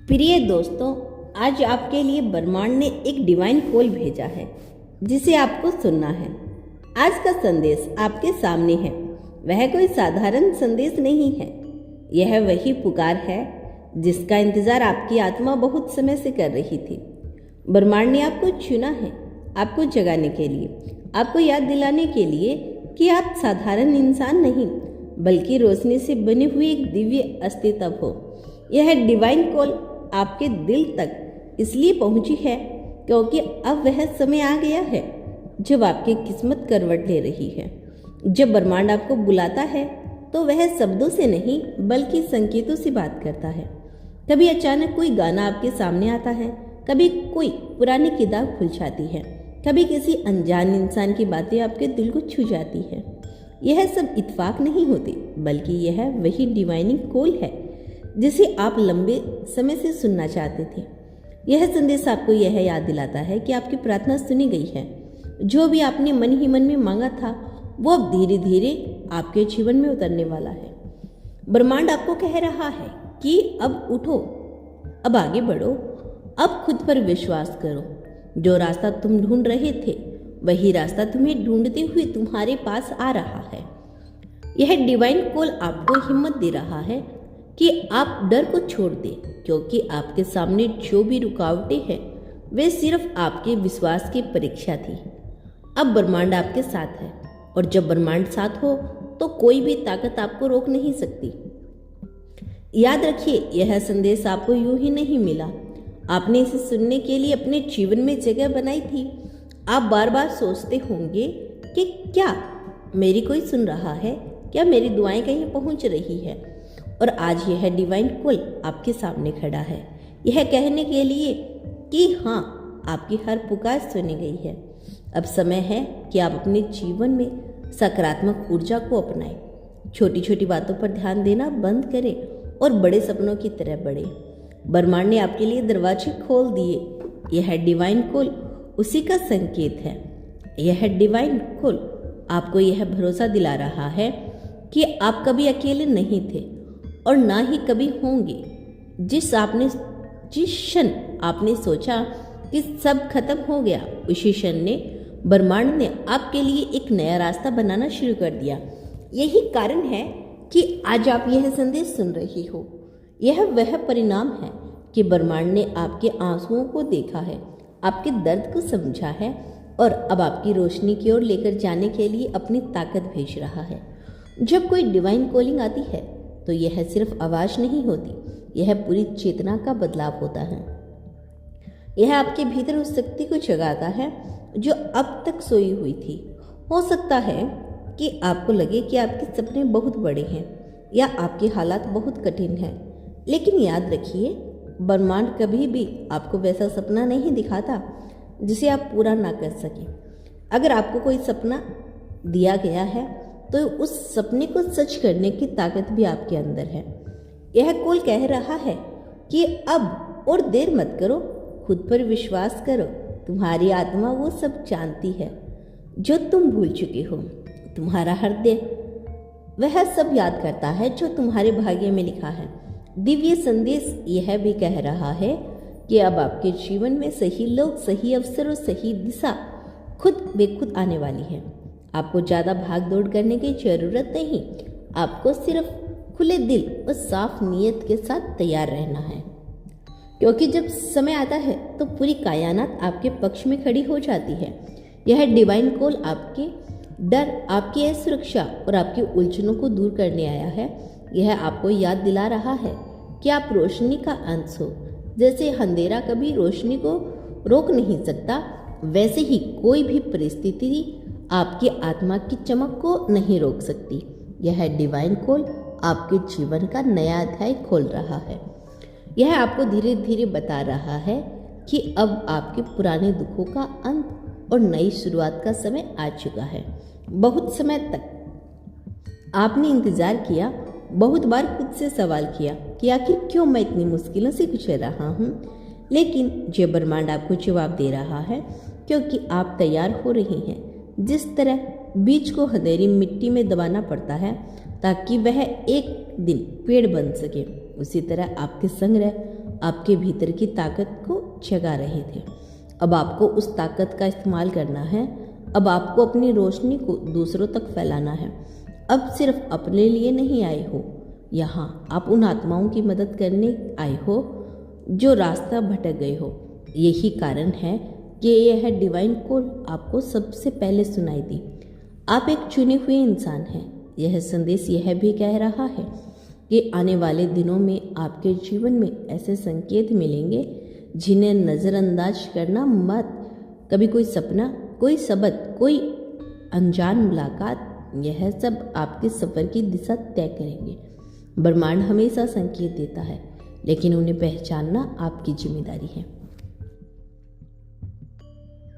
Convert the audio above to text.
प्रिय दोस्तों, आज आपके लिए ब्रह्मांड ने एक डिवाइन कॉल भेजा है जिसे आपको सुनना है। आज का संदेश आपके सामने है। वह कोई साधारण संदेश नहीं है। यह वही पुकार है जिसका इंतजार आपकी आत्मा बहुत समय से कर रही थी। ब्रह्मांड ने आपको चुना है, आपको जगाने के लिए, आपको याद दिलाने के लिए कि आप साधारण इंसान नहीं बल्कि रोशनी से बने हुए एक दिव्य अस्तित्व हो। यह डिवाइन कॉल आपके दिल तक इसलिए पहुंची है क्योंकि अब वह समय आ गया है जब आपकी किस्मत करवट ले रही है। जब ब्रह्मांड आपको बुलाता है तो वह शब्दों से नहीं बल्कि संकेतों से बात करता है। कभी अचानक कोई गाना आपके सामने आता है, कभी कोई पुरानी किताब खुल जाती है, कभी किसी अनजान इंसान की बातें आपके दिल को छू जाती है। यह सब इत्तेफाक नहीं होते बल्कि यह वही डिवाइनिंग कॉल है जिसे आप लंबे समय से सुनना चाहते थे। यह संदेश आपको यह याद दिलाता है कि आपकी प्रार्थना सुनी गई है। जो भी आपने मन ही मन में मांगा था वो अब धीरे धीरे आपके जीवन में उतरने वाला है। ब्रह्मांड आपको कह रहा है कि अब उठो, अब आगे बढ़ो, अब खुद पर विश्वास करो। जो रास्ता तुम ढूंढ रहे थे वही रास्ता तुम्हें ढूंढते हुए तुम्हारे पास आ रहा है। यह डिवाइन कॉल आपको हिम्मत दे रहा है कि आप डर को छोड़ दें, क्योंकि आपके सामने जो भी रुकावटें हैं वे सिर्फ आपके विश्वास की परीक्षा थी। अब ब्रह्मांड आपके साथ है और जब ब्रह्मांड साथ हो तो कोई भी ताकत आपको रोक नहीं सकती। याद रखिए, यह संदेश आपको यूं ही नहीं मिला। आपने इसे सुनने के लिए अपने जीवन में जगह बनाई थी। आप बार बार सोचते होंगे कि क्या मेरी कोई सुन रहा है, क्या मेरी दुआएं कहीं पहुंच रही है। और आज यह डिवाइन कॉल आपके सामने खड़ा है, यह कहने के लिए कि हाँ, आपकी हर पुकार सुनी गई है। अब समय है कि आप अपने जीवन में सकारात्मक ऊर्जा को अपनाएं। छोटी छोटी बातों पर ध्यान देना बंद करें और बड़े सपनों की तरह बढ़े। ब्रह्मांड ने आपके लिए दरवाजे खोल दिए। यह डिवाइन कॉल उसी का संकेत है। यह डिवाइन कॉल आपको यह भरोसा दिला रहा है कि आप कभी अकेले नहीं थे और ना ही कभी होंगे। जिस क्षण आपने सोचा कि सब खत्म हो गया, उसी क्षण ने ब्रह्मांड ने आपके लिए एक नया रास्ता बनाना शुरू कर दिया। यही कारण है कि आज आप यह संदेश सुन रही हो। यह वह परिणाम है कि ब्रह्मांड ने आपके आंसुओं को देखा है, आपके दर्द को समझा है और अब आपकी रोशनी की ओर लेकर जाने के लिए अपनी ताकत भेज रहा है। जब कोई डिवाइन कॉलिंग आती है तो यह सिर्फ आवाज नहीं होती, यह पूरी चेतना का बदलाव होता है। यह आपके भीतर उस शक्ति को जगाता है जो अब तक सोई हुई थी। हो सकता है कि आपको लगे कि आपके सपने बहुत बड़े हैं या आपके हालात बहुत कठिन हैं, लेकिन याद रखिए, ब्रह्मांड कभी भी आपको वैसा सपना नहीं दिखाता जिसे आप पूरा ना कर सकें। अगर आपको कोई सपना दिया गया है तो उस सपने को सच करने की ताकत भी आपके अंदर है। यह कॉल कह रहा है कि अब और देर मत करो, खुद पर विश्वास करो। तुम्हारी आत्मा वो सब जानती है जो तुम भूल चुके हो। तुम्हारा हृदय वह सब याद करता है जो तुम्हारे भाग्य में लिखा है। दिव्य संदेश यह भी कह रहा है कि अब आपके जीवन में सही लोग, सही अवसर और सही दिशा खुद बेखुद आने वाली है। आपको ज़्यादा भाग दौड़ करने की जरूरत नहीं, आपको सिर्फ खुले दिल और साफ नीयत के साथ तैयार रहना है, क्योंकि जब समय आता है तो पूरी कायनात आपके पक्ष में खड़ी हो जाती है। यह डिवाइन कॉल आपके डर, आपकी असुरक्षा और आपकी उलझनों को दूर करने आया है। यह आपको याद दिला रहा है कि आप रोशनी का अंश हो। जैसे अंधेरा कभी रोशनी को रोक नहीं सकता, वैसे ही कोई भी परिस्थिति आपकी आत्मा की चमक को नहीं रोक सकती। यह डिवाइन कॉल आपके जीवन का नया अध्याय खोल रहा है। यह आपको धीरे धीरे बता रहा है कि अब आपके पुराने दुखों का अंत और नई शुरुआत का समय आ चुका है। बहुत समय तक आपने इंतजार किया, बहुत बार खुद से सवाल किया कि आखिर क्यों मैं इतनी मुश्किलों से गुजर रहा हूँ, लेकिन जो ब्रह्मांड आपको जवाब दे रहा है क्योंकि आप तैयार हो रही हैं। जिस तरह बीज को अंधेरी मिट्टी में दबाना पड़ता है ताकि वह एक दिन पेड़ बन सके, उसी तरह आपके संग्रह आपके भीतर की ताकत को जगा रहे थे। अब आपको उस ताकत का इस्तेमाल करना है। अब आपको अपनी रोशनी को दूसरों तक फैलाना है। अब सिर्फ अपने लिए नहीं आए हो, यहाँ आप उन आत्माओं की मदद करने आए हो जो रास्ता भटक गए हो। यही कारण है कि यह डिवाइन कॉल आपको सबसे पहले सुनाई दी। आप एक चुने हुए इंसान हैं। यह संदेश यह भी कह रहा है कि आने वाले दिनों में आपके जीवन में ऐसे संकेत मिलेंगे जिन्हें नज़रअंदाज करना मत। कभी कोई सपना, कोई शब्द, कोई अनजान मुलाकात, यह सब आपके सफ़र की दिशा तय करेंगे। ब्रह्मांड हमेशा संकेत देता है, लेकिन उन्हें पहचानना आपकी जिम्मेदारी है।